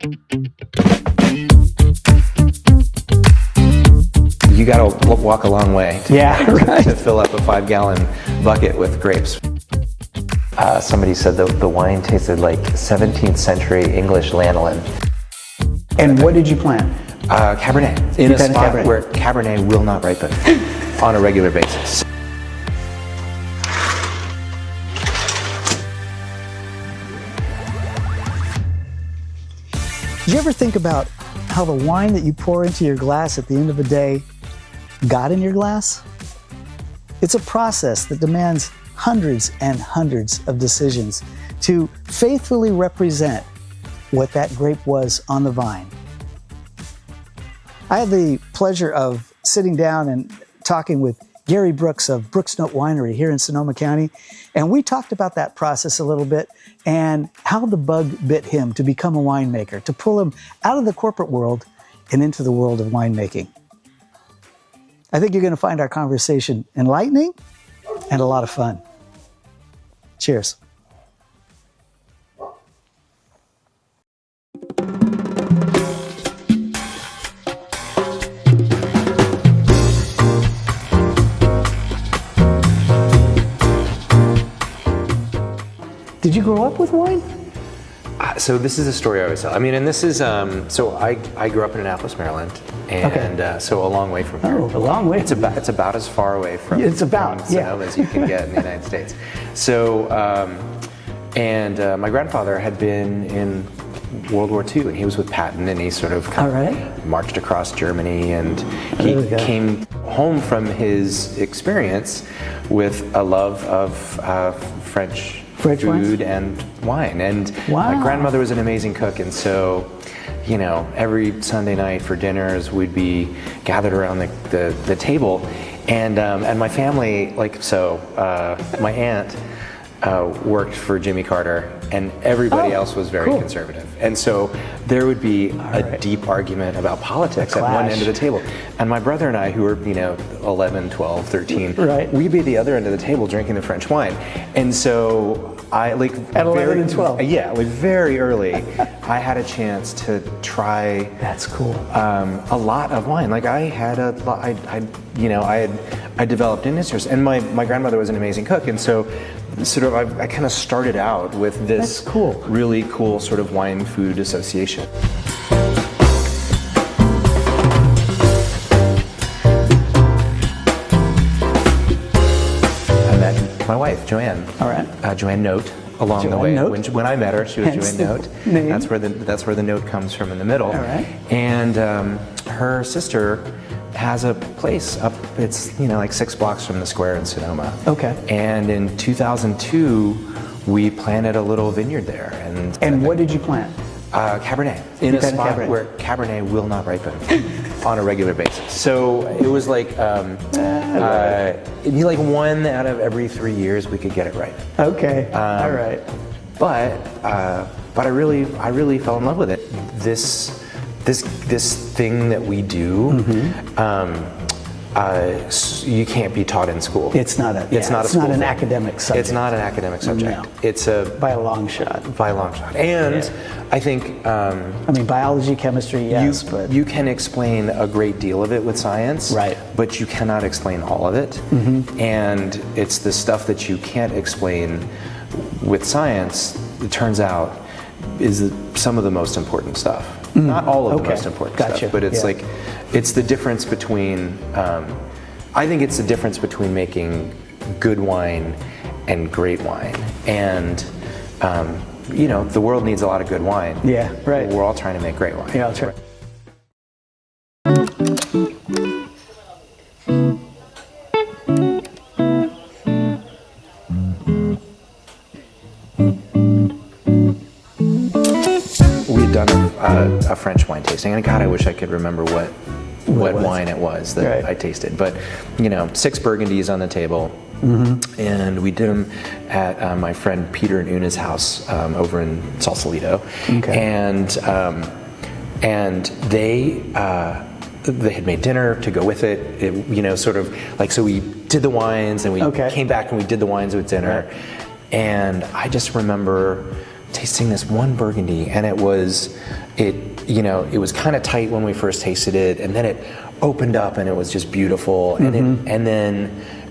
You got to walk a long way to, right. to fill up a 5-gallon bucket with grapes. Somebody said the wine tasted like 17th century English lanolin. And what did you plant? Cabernet, in a spot Cabernet. where Cabernet will not ripen on a regular basis. Did you ever think about how the wine that you pour into your glass at the end of the day got in your glass? It's a process that demands hundreds and hundreds of decisions to faithfully represent what that grape was on the vine. I had the pleasure of sitting down and talking with Garry Brooks of Brooks Note Winery here in Sonoma County, and we talked about that process a little bit and how the bug bit him to become a winemaker, to pull him out of the corporate world and into the world of winemaking. I think you're going to find our conversation enlightening and a lot of fun. Cheers. Did you grow up with wine? So this is a story I always tell. I mean, and this is, so I grew up in Annapolis, Maryland, and so a long way from here. Oh, a long way. It's about as far away from, It's about, from Sonoma as you can get in the United States. So, my grandfather had been in World War II, and he was with Patton, and he sort of marched across Germany, and he came home from his experience with a love of French food wines? and wine. And my grandmother was an amazing cook, and so, you know, every Sunday night for dinners we'd be gathered around the table, and my family, my aunt worked for Jimmy Carter, and everybody else was very conservative. And so there would be a deep argument about politics at one end of the table. And my brother and I, who were, 11, 12, 13, we'd be at the other end of the table drinking the French wine. And so I, at 11 and 12? Yeah, very early, I had a chance to try That's cool. a lot of wine. Like I had I developed an interest, and my grandmother was an amazing cook, and so sort of I kind of started out with this really cool sort of wine food association. I met my wife, Joanne. Joanne Note. Along the way, when I met her, she was Joanne Note. That's where the note comes from in the middle. And her sister has a place up. It's like 6 blocks from the square in Sonoma. And in 2002, we planted a little vineyard there. And what did you plant? Cabernet, in a spot where Cabernet will not ripen on a regular basis. So it was like it'd be like 1 out of every 3 years we could get it right. But I really fell in love with it. This thing that we do, you can't be taught in school. It's not an academic subject. It's not an academic subject. No. It's a by a long shot. And I think biology, chemistry, yes, but you can explain a great deal of it with science, but you cannot explain all of it. And it's the stuff that you can't explain with science, it turns out, is some of the most important stuff. Not all of the most important stuff, but it's it's the difference between, I think it's the difference between making good wine and great wine. And, the world needs a lot of good wine. We're all trying to make great wine. That's right. A French wine tasting, and God, I wish I could remember what wine it was that I tasted. But 6 Burgundies on the table, and we did them at my friend Peter and Una's house over in Sausalito, and they had made dinner to go with it. So we did the wines, and we came back and we did the wines with dinner, and I just remember tasting this one Burgundy, and it was kind of tight when we first tasted it, and then it opened up and it was just beautiful, and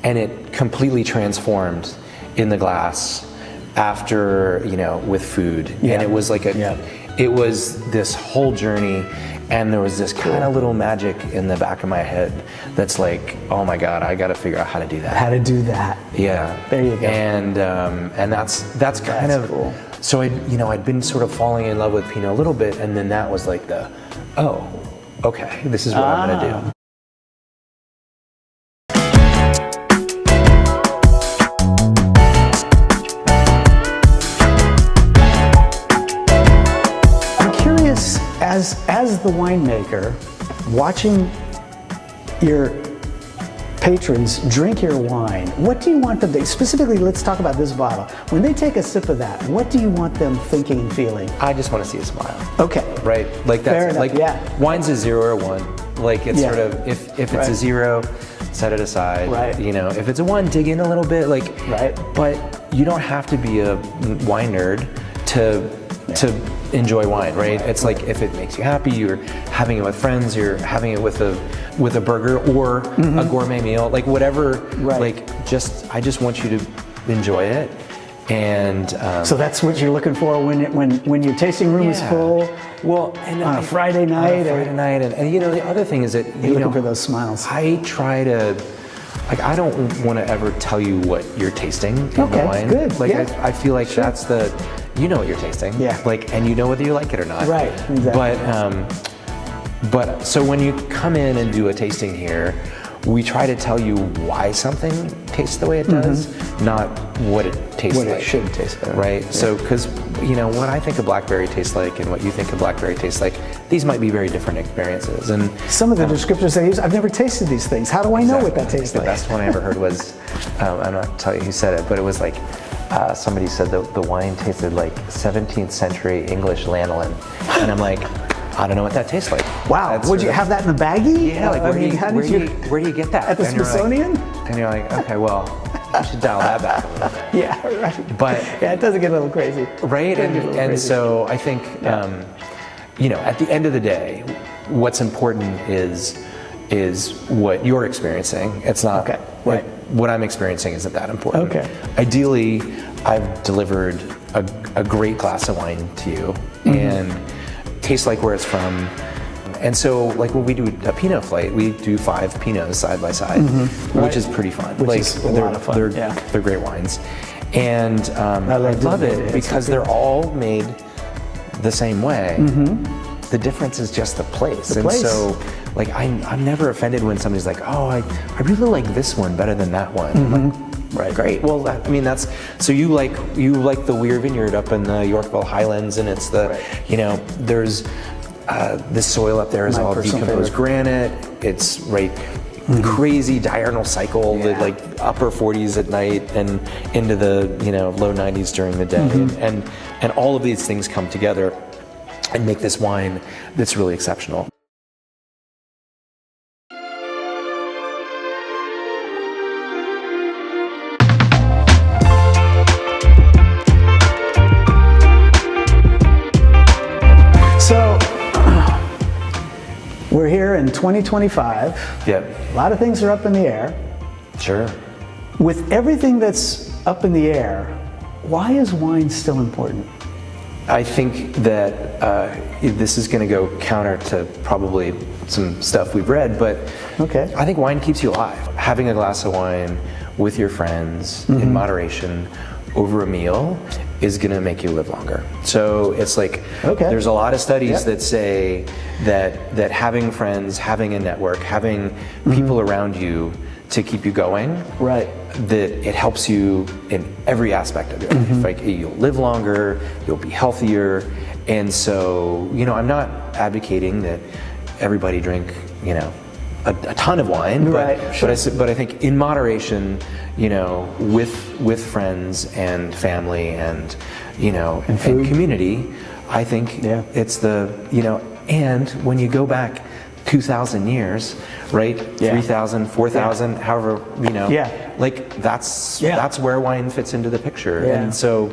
it completely transformed in the glass after, with food. And it was like it was this whole journey, and there was this kind of little magic in the back of my head that's like, oh my God, I got to figure out how to do that. How to do that. Yeah. There you go. And that's kind of cool. So I'd been sort of falling in love with Pinot a little bit, and then that was like okay, this is what I'm gonna do. As the winemaker, watching your patrons drink your wine, what do you want them to, specifically let's talk about this bottle. When they take a sip of that, what do you want them thinking and feeling? I just want to see a smile. Okay. Right? Like Fair that's enough, like wine's a 0 or a 1. Like it's sort of if it's a 0, set it aside. Right. If it's a 1, dig in a little bit. But you don't have to be a wine nerd to enjoy wine, right? It's like if it makes you happy, you're having it with friends, you're having it with a burger or a gourmet meal, like whatever. Right. I just want you to enjoy it, and so that's what you're looking for when your tasting room is full. Well, and on a Friday night. And the other thing is that you're looking for those smiles. I try to. I don't want to ever tell you what you're tasting in the wine. Good. I feel like that's you know what you're tasting. Yeah. And you know whether you like it or not. Right. Exactly. But so when you come in and do a tasting here, we try to tell you why something tastes the way it does, not what it tastes like. What it should taste like. Right. Yeah. So because what I think a blackberry tastes like and what you think a blackberry tastes like, these might be very different experiences. And some of the descriptors they use, I've never tasted these things. How do I know what that tastes like? The best one I ever heard was, I'm not telling you who said it, but it was like somebody said the wine tasted like 17th century English lanolin, and I'm like, I don't know what that tastes like. Wow, would you have that in a baggie? Yeah, where do you get that? At the Smithsonian? And you're like, okay, well, you should dial that back a little bit. Yeah, right. But it doesn't get a little crazy. Right, and so I think, at the end of the day, what's important is what you're experiencing. It's not, what I'm experiencing isn't that important. Okay. Ideally, I've delivered a great glass of wine to you, and tastes like where it's from. And so when we do a Pinot flight, we do 5 Pinots side by side, which is pretty fun. Which is a lot of fun. They're great wines. And I love it because they're all made the same way. The difference is just the place. So I'm never offended when somebody's like, oh, I really like this one better than that one. I'm like, right, great. Well, that's so you like the Weir Vineyard up in the Yorkville Highlands, and it's the there's this soil up there is all decomposed granite. It's crazy diurnal cycle with upper 40s at night and into the low 90s during the day, and all of these things come together and make this wine that's really exceptional. So we're here in 2025. Yep. A lot of things are up in the air. Sure. With everything that's up in the air, why is wine still important? I think that this is going to go counter to probably some stuff we've read, but I think wine keeps you alive. Having a glass of wine with your friends in moderation over a meal is going to make you live longer. So it's there's a lot of studies that say that having friends, having a network, having people around you to keep you going, that it helps you in every aspect of your life. You'll live longer, you'll be healthier, and so I'm not advocating that everybody drink a ton of wine, but I think in moderation, with friends and family and and community, I think it's and when you go back 2,000 years, right? 3,000, 4,000, however, that's where wine fits into the picture. And so,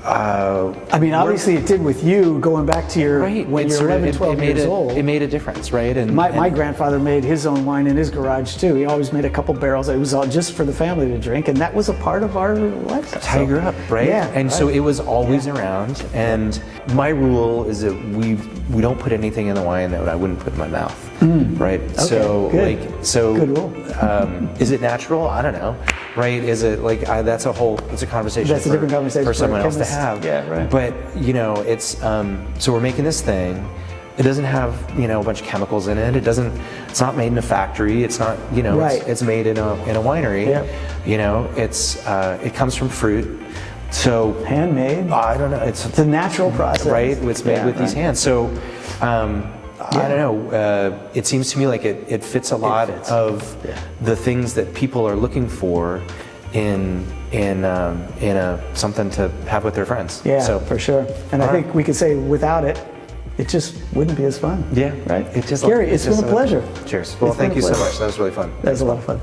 I mean, obviously it did with you going back to your, right. when you're 11, 12 years old. It made a difference, right? And my grandfather made his own wine in his garage too. He always made a couple barrels. It was all just for the family to drink, and that was a part of our life. That's how you grew up, right? Yeah. And so it was always around. And my rule is that we don't put anything in the wine that I wouldn't put in my mouth, right? Okay, So good. good rule. Is it natural? I don't know, right? Is it like that's a conversation. That's a different conversation for someone a else to chemist. have. Yeah, right. But it's so we're making this thing. It doesn't have a bunch of chemicals in it. It's not made in a factory. It's not Right. it's made in a winery. Yep. It comes from fruit. So Handmade. I don't know. It's a natural process, right? It's made with these hands. So I don't know. It seems to me like it fits a lot of the things that people are looking for in something to have with their friends. Yeah, so, for sure. And I think we could say without it, it just wouldn't be as fun. Yeah, right. It just Gary, it's been a pleasure. Cheers. Well, thank you so much. That was really fun. That was a lot of fun.